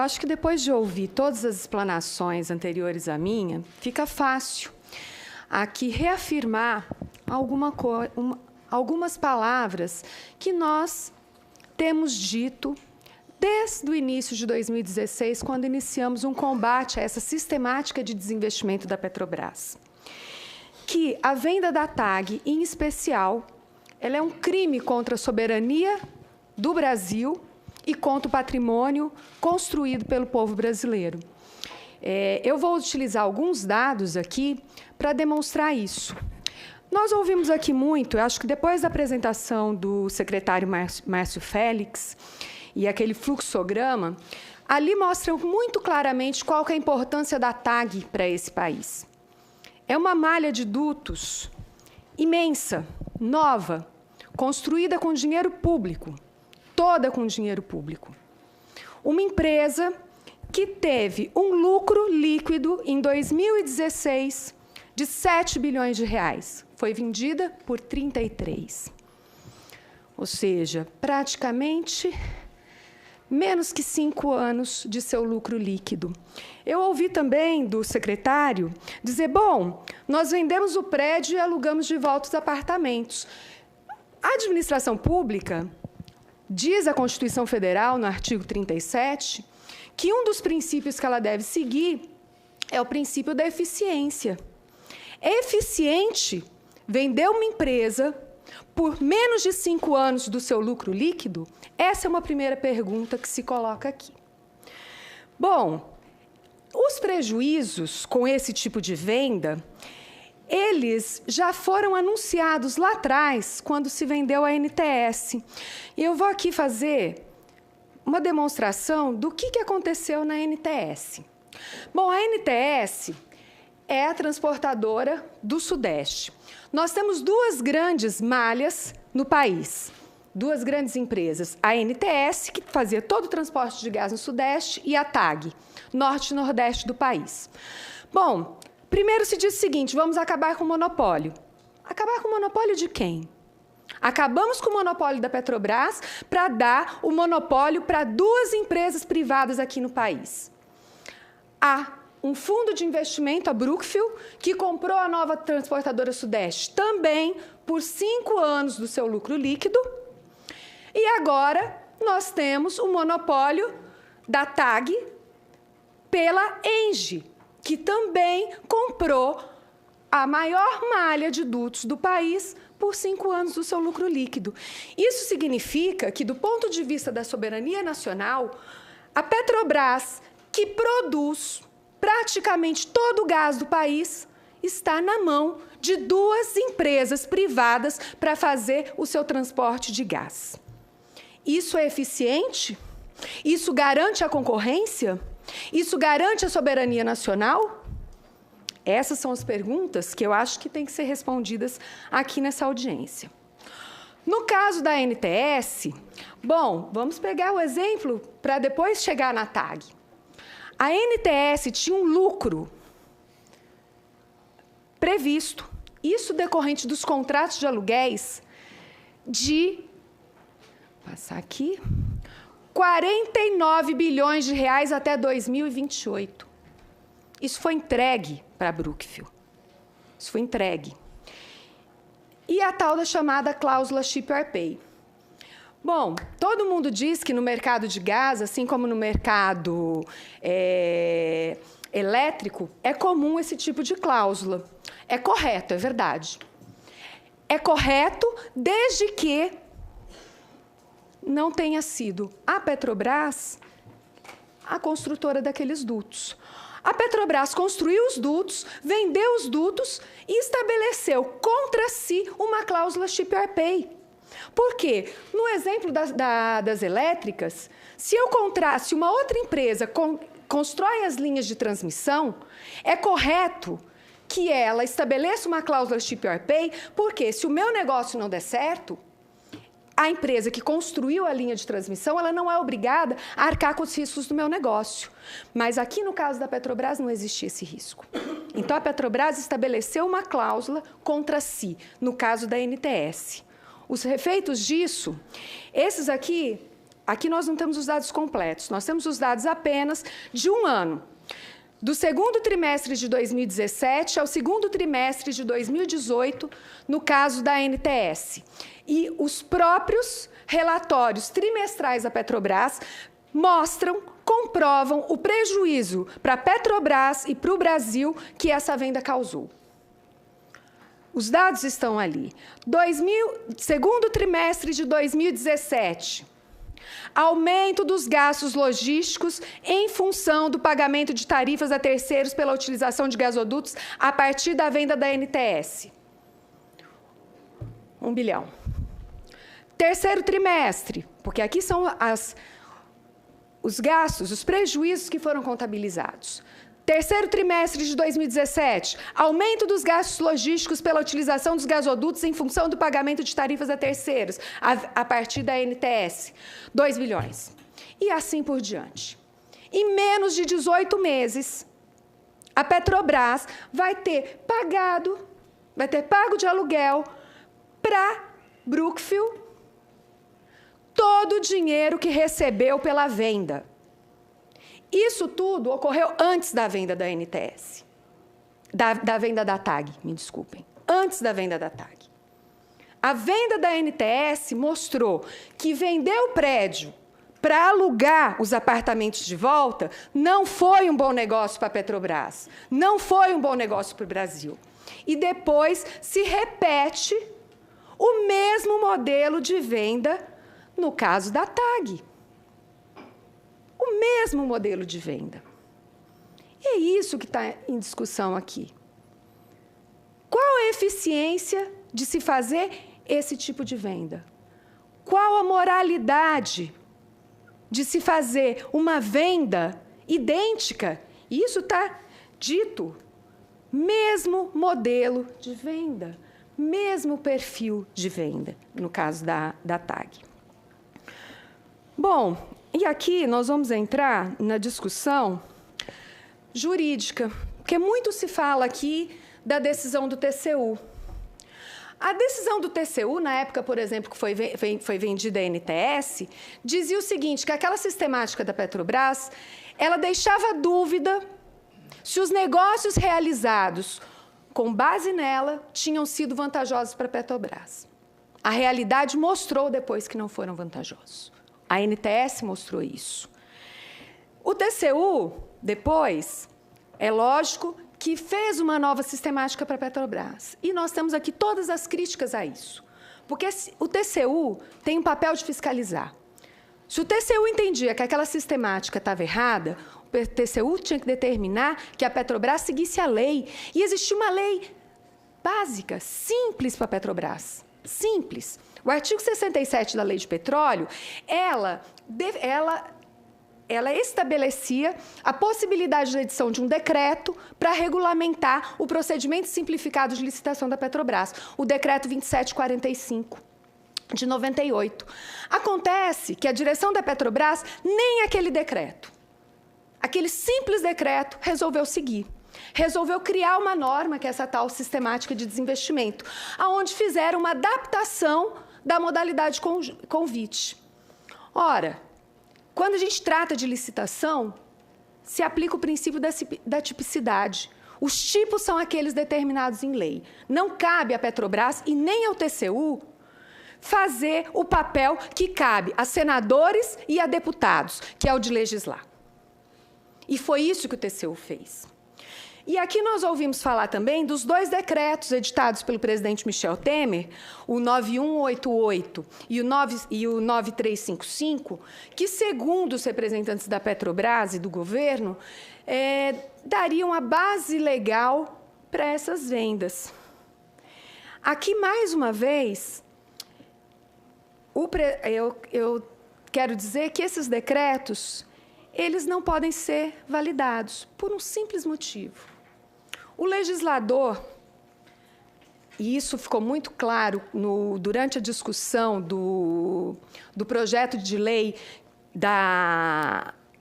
acho que depois de ouvir todas as explanações anteriores à minha, fica fácil aqui reafirmar algumas palavras que nós temos dito desde o início de 2016, quando iniciamos um combate a essa sistemática de desinvestimento da Petrobras. Que a venda da TAG, em especial, ela é um crime contra a soberania do Brasil e contra o patrimônio construído pelo povo brasileiro. Eu vou utilizar alguns dados aqui para demonstrar isso. Nós ouvimos aqui muito, eu acho que depois da apresentação do secretário Márcio Félix e aquele fluxograma, ali mostra muito claramente qual que é a importância da TAG para esse país. É uma malha de dutos imensa, nova, construída com dinheiro público, toda com dinheiro público. Uma empresa que teve um lucro líquido em 2016 de 7 bilhões de reais. Foi vendida por 33. Ou seja, praticamente menos que 5 anos de seu lucro líquido. Eu ouvi também do secretário dizer, bom, nós vendemos o prédio e alugamos de volta os apartamentos. A administração pública, diz a Constituição Federal, no artigo 37, que um dos princípios que ela deve seguir é o princípio da eficiência. É eficiente vender uma empresa por menos de 5 anos do seu lucro líquido? Essa é uma primeira pergunta que se coloca aqui. Bom, os prejuízos com esse tipo de venda, eles já foram anunciados lá atrás, quando se vendeu a NTS. E eu vou aqui fazer uma demonstração do que aconteceu na NTS. Bom, a NTS é a transportadora do Sudeste. Nós temos 2 grandes malhas no país, 2 grandes empresas. A NTS, que fazia todo o transporte de gás no Sudeste, e a TAG, Norte e Nordeste do país. Bom, primeiro se diz o seguinte, vamos acabar com o monopólio. Acabar com o monopólio de quem? Acabamos com o monopólio da Petrobras para dar o monopólio para 2 empresas privadas aqui no país. Há um fundo de investimento, a Brookfield, que comprou a nova transportadora Sudeste, também por 5 anos do seu lucro líquido. E agora nós temos o monopólio da TAG pela Engie, que também comprou a maior malha de dutos do país por 5 anos do seu lucro líquido. Isso significa que, do ponto de vista da soberania nacional, a Petrobras, que produz praticamente todo o gás do país, está na mão de 2 empresas privadas para fazer o seu transporte de gás. Isso é eficiente? Isso garante a concorrência? Isso garante a soberania nacional? Essas são as perguntas que eu acho que têm que ser respondidas aqui nessa audiência. No caso da NTS, bom, vamos pegar o exemplo para depois chegar na TAG. A NTS tinha um lucro previsto, isso decorrente dos contratos de aluguéis, de, passar aqui, 49 bilhões de reais até 2028. Isso foi entregue para a Brookfield. Isso foi entregue. E a tal da chamada cláusula Ship or Pay. Bom, todo mundo diz que no mercado de gás, assim como no mercado elétrico, é comum esse tipo de cláusula. É correto, é verdade. É correto desde que não tenha sido a Petrobras a construtora daqueles dutos. A Petrobras construiu os dutos, vendeu os dutos e estabeleceu contra si uma cláusula Ship or Pay. Por quê? No exemplo das elétricas, se uma outra empresa constrói as linhas de transmissão, é correto que ela estabeleça uma cláusula Ship or Pay, porque se o meu negócio não der certo, a empresa que construiu a linha de transmissão, ela não é obrigada a arcar com os riscos do meu negócio. Mas aqui, no caso da Petrobras, não existia esse risco. Então, a Petrobras estabeleceu uma cláusula contra si, no caso da NTS. Os efeitos disso, esses aqui aqui nós não temos os dados completos, nós temos os dados apenas de um ano. Do segundo trimestre de 2017 ao segundo trimestre de 2018, no caso da ANTS. E os próprios relatórios trimestrais da Petrobras comprovam o prejuízo para a Petrobras e para o Brasil que essa venda causou. Os dados estão ali. Segundo trimestre de 2017, aumento dos gastos logísticos em função do pagamento de tarifas a terceiros pela utilização de gasodutos a partir da venda da ANTS. 1 bilhão. Terceiro trimestre, porque aqui são os gastos, os prejuízos que foram contabilizados. Terceiro trimestre de 2017, aumento dos gastos logísticos pela utilização dos gasodutos em função do pagamento de tarifas a terceiros, a partir da ANTS, 2 bilhões. E assim por diante. Em menos de 18 meses, a Petrobras vai ter pago de aluguel para Brookfield todo o dinheiro que recebeu pela venda. Isso tudo ocorreu antes da venda da ANTS. Da venda da TAG, me desculpem. Antes da venda da TAG. A venda da ANTS mostrou que vender o prédio para alugar os apartamentos de volta não foi um bom negócio para a Petrobras. Não foi um bom negócio para o Brasil. E depois se repete o mesmo modelo de venda no caso da TAG. O mesmo modelo de venda. E é isso que está em discussão aqui. Qual a eficiência de se fazer esse tipo de venda? Qual a moralidade de se fazer uma venda idêntica? Isso está dito. Mesmo modelo de venda, mesmo perfil de venda, no caso da TAG. Bom, e aqui nós vamos entrar na discussão jurídica, porque muito se fala aqui da decisão do TCU. A decisão do TCU, na época, por exemplo, que foi vendida a ANTS, dizia o seguinte, que aquela sistemática da Petrobras, ela deixava dúvida se os negócios realizados com base nela tinham sido vantajosos para a Petrobras. A realidade mostrou depois que não foram vantajosos. A ANTS mostrou isso. O TCU, depois, é lógico que fez uma nova sistemática para a Petrobras. E nós temos aqui todas as críticas a isso. Porque o TCU tem um papel de fiscalizar. Se o TCU entendia que aquela sistemática estava errada, o TCU tinha que determinar que a Petrobras seguisse a lei. E existia uma lei básica, simples para a Petrobras. Simples. O artigo 67 da Lei de Petróleo, ela estabelecia a possibilidade de edição de um decreto para regulamentar o procedimento simplificado de licitação da Petrobras, o decreto 2745, de 98. Acontece que a direção da Petrobras, nem aquele decreto, aquele simples decreto, resolveu seguir. Resolveu criar uma norma, que é essa tal sistemática de desinvestimento, aonde fizeram uma adaptação da modalidade convite. Ora, quando a gente trata de licitação, se aplica o princípio da tipicidade. Os tipos são aqueles determinados em lei. Não cabe à Petrobras e nem ao TCU fazer o papel que cabe a senadores e a deputados, que é o de legislar. E foi isso que o TCU fez. E aqui nós ouvimos falar também dos 2 decretos editados pelo presidente Michel Temer, o 9188 e o 9355, que, segundo os representantes da Petrobras e do governo, dariam a base legal para essas vendas. Aqui, mais uma vez, eu quero dizer que esses decretos, eles não podem ser validados por um simples motivo. O legislador, e isso ficou muito claro durante a discussão do projeto de lei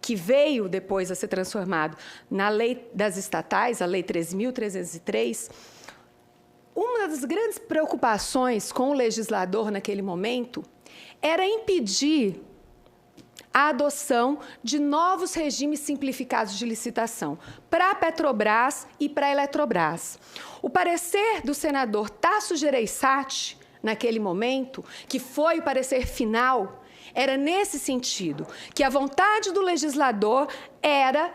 que veio depois a ser transformado na lei das estatais, a Lei 13.303, uma das grandes preocupações com o legislador naquele momento era impedir a adoção de novos regimes simplificados de licitação para a Petrobras e para a Eletrobras. O parecer do senador Tasso Gereissati, naquele momento, que foi o parecer final, era nesse sentido, que a vontade do legislador era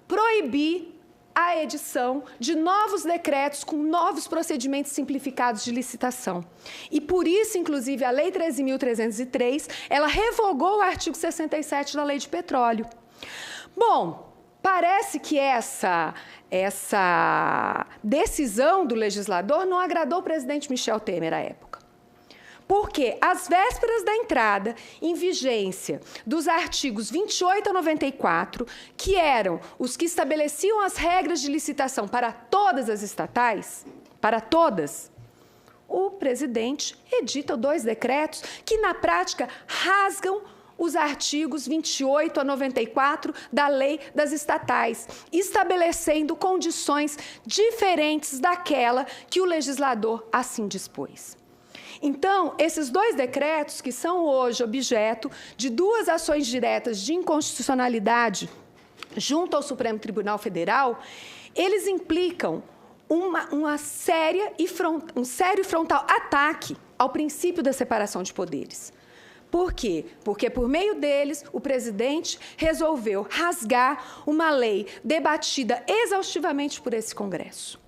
proibir a edição de novos decretos com novos procedimentos simplificados de licitação. E por isso, inclusive, a Lei 13.303, ela revogou o artigo 67 da Lei de Petróleo. Bom, parece que essa decisão do legislador não agradou o presidente Michel Temer à época. Porque, às vésperas da entrada em vigência dos artigos 28 a 94, que eram os que estabeleciam as regras de licitação para todas as estatais, para todas, o presidente edita 2 decretos que, na prática, rasgam os artigos 28 a 94 da Lei das Estatais, estabelecendo condições diferentes daquela que o legislador assim dispôs. Então, esses 2 decretos, que são hoje objeto de 2 ações diretas de inconstitucionalidade junto ao Supremo Tribunal Federal, eles implicam um sério e frontal ataque ao princípio da separação de poderes. Por quê? Porque, por meio deles, o presidente resolveu rasgar uma lei debatida exaustivamente por esse Congresso.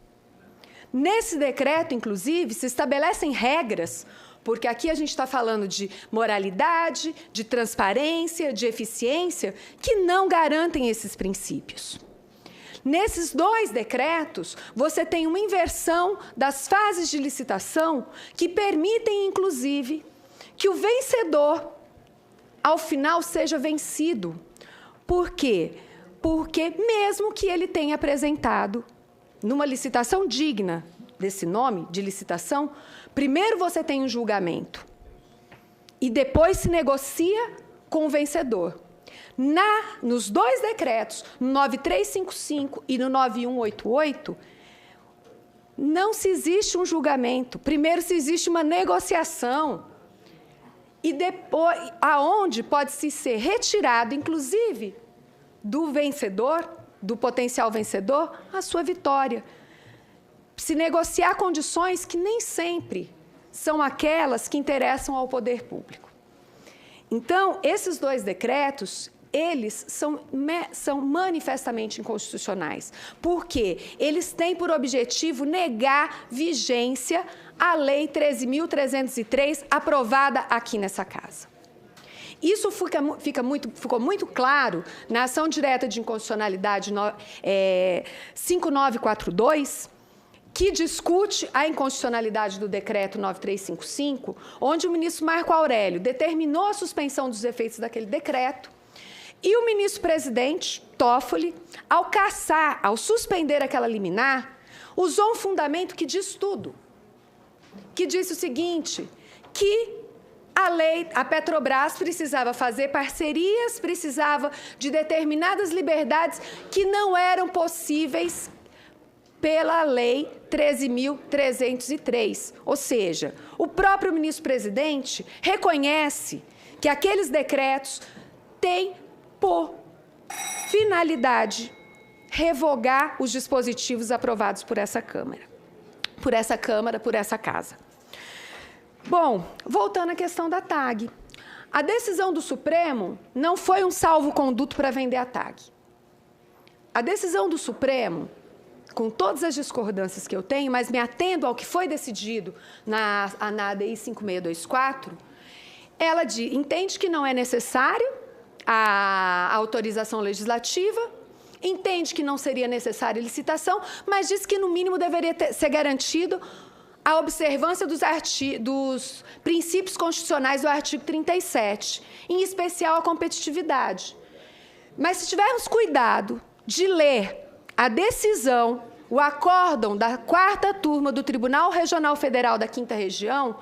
Nesse decreto, inclusive, se estabelecem regras, porque aqui a gente está falando de moralidade, de transparência, de eficiência, que não garantem esses princípios. Nesses 2 decretos, você tem uma inversão das fases de licitação que permitem, inclusive, que o vencedor, ao final, seja vencido. Por quê? Porque, mesmo que ele tenha apresentado numa licitação digna desse nome, de licitação, primeiro você tem um julgamento e depois se negocia com o vencedor. Nos 2 decretos, no 9355 e no 9188, não se existe um julgamento. Primeiro se existe uma negociação e depois, aonde pode-se ser retirado, inclusive, do vencedor, do potencial vencedor, a sua vitória. Se negociar condições que nem sempre são aquelas que interessam ao poder público. Então, esses 2 decretos, eles são manifestamente inconstitucionais, porque eles têm por objetivo negar vigência à Lei 13.303, aprovada aqui nessa casa. Isso ficou muito claro na ação direta de inconstitucionalidade 5942, que discute a inconstitucionalidade do decreto 9355, onde o ministro Marco Aurélio determinou a suspensão dos efeitos daquele decreto, e o ministro-presidente, Toffoli, ao suspender aquela liminar, usou um fundamento que diz tudo, que disse o seguinte, que a Petrobras precisava fazer parcerias, precisava de determinadas liberdades que não eram possíveis pela Lei 13.303. Ou seja, o próprio ministro-presidente reconhece que aqueles decretos têm por finalidade revogar os dispositivos aprovados por essa Câmara, por essa Casa. Bom, voltando à questão da TAG. A decisão do Supremo não foi um salvo-conduto para vender a TAG. A decisão do Supremo, com todas as discordâncias que eu tenho, mas me atendo ao que foi decidido na ADI 5624, ela entende que não é necessário a autorização legislativa, entende que não seria necessária licitação, mas diz que, no mínimo, deveria ser garantido a observância dos princípios constitucionais do artigo 37, em especial a competitividade. Mas, se tivermos cuidado de ler a decisão, o acórdão da 4ª turma do Tribunal Regional Federal da 5ª Região,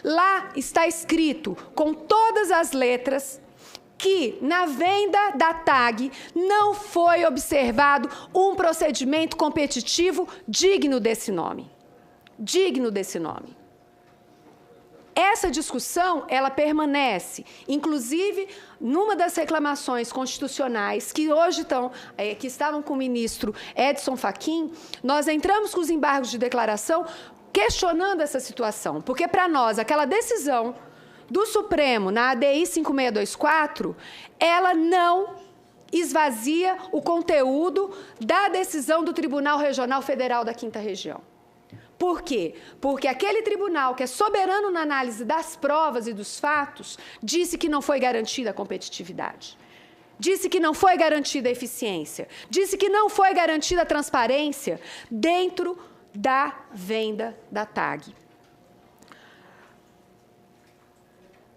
lá está escrito, com todas as letras, que, na venda da TAG, não foi observado um procedimento competitivo digno desse nome. Digno desse nome. essa discussão, ela permanece, inclusive numa das reclamações constitucionais que hoje que estavam com o ministro Edson Fachin, nós entramos com os embargos de declaração questionando essa situação, porque para nós aquela decisão do Supremo na ADI 5624, ela não esvazia o conteúdo da decisão do Tribunal Regional Federal da 5ª Região. Por quê? Porque aquele tribunal, que é soberano na análise das provas e dos fatos, disse que não foi garantida a competitividade, disse que não foi garantida a eficiência, disse que não foi garantida a transparência dentro da venda da TAG.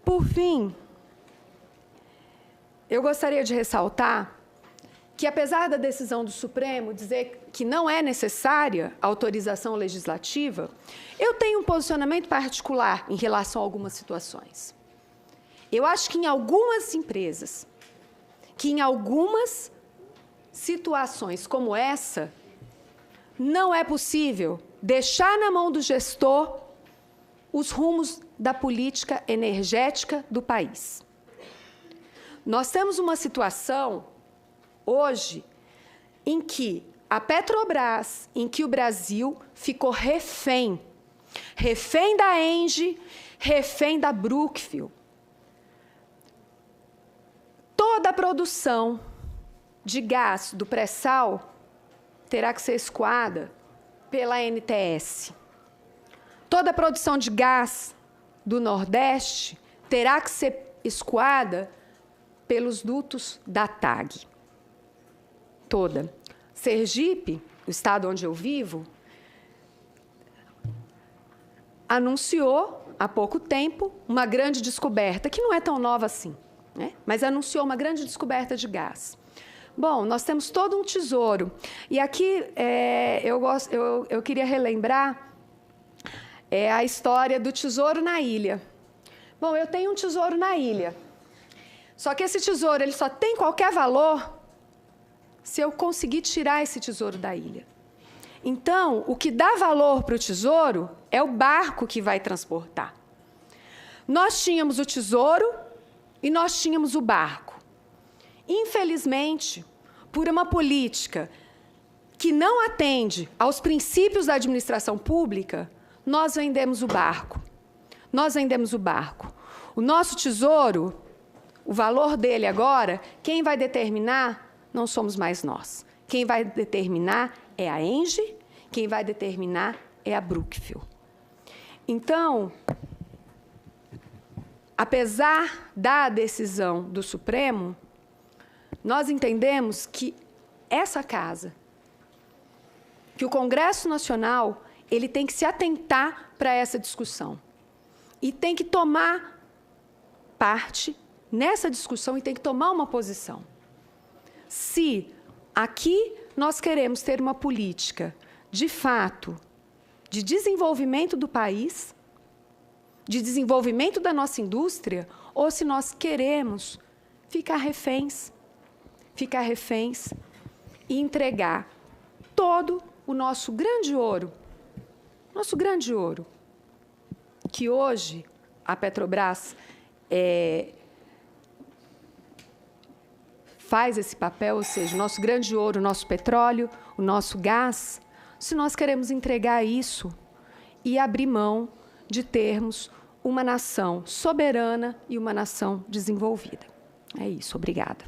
Por fim, eu gostaria de ressaltar que, apesar da decisão do Supremo dizer que não é necessária a autorização legislativa, eu tenho um posicionamento particular em relação a algumas situações. Eu acho que em algumas empresas, que em algumas situações como essa, não é possível deixar na mão do gestor os rumos da política energética do país. Nós temos uma situação hoje em que a Petrobras, em que o Brasil ficou refém da Engie, refém da Brookfield. Toda a produção de gás do pré-sal terá que ser escoada pela NTS. Toda a produção de gás do Nordeste terá que ser escoada pelos dutos da TAG. Toda. Sergipe, o estado onde eu vivo, anunciou há pouco tempo uma grande descoberta, que não é tão nova assim, né? Mas anunciou uma grande descoberta de gás. Bom, nós temos todo um tesouro. E aqui eu queria relembrar a história do tesouro na ilha. Bom, eu tenho um tesouro na ilha. Só que esse tesouro ele só tem qualquer valor se eu conseguir tirar esse tesouro da ilha. Então, o que dá valor para o tesouro é o barco que vai transportar. Nós tínhamos o tesouro e nós tínhamos o barco. Infelizmente, por uma política que não atende aos princípios da administração pública, nós vendemos o barco. Nós vendemos o barco. O nosso tesouro, o valor dele agora, quem vai determinar não somos mais nós. Quem vai determinar é a Engie, quem vai determinar é a Brookfield. Então, apesar da decisão do Supremo, nós entendemos que essa casa, que o Congresso Nacional, ele tem que se atentar para essa discussão e tem que tomar parte nessa discussão e tem que tomar uma posição. Se aqui nós queremos ter uma política, de fato, de desenvolvimento do país, de desenvolvimento da nossa indústria, ou se nós queremos ficar reféns e entregar todo o nosso grande ouro, que hoje a Petrobras faz esse papel, ou seja, o nosso grande ouro, o nosso petróleo, o nosso gás, se nós queremos entregar isso e abrir mão de termos uma nação soberana e uma nação desenvolvida. É isso, obrigada.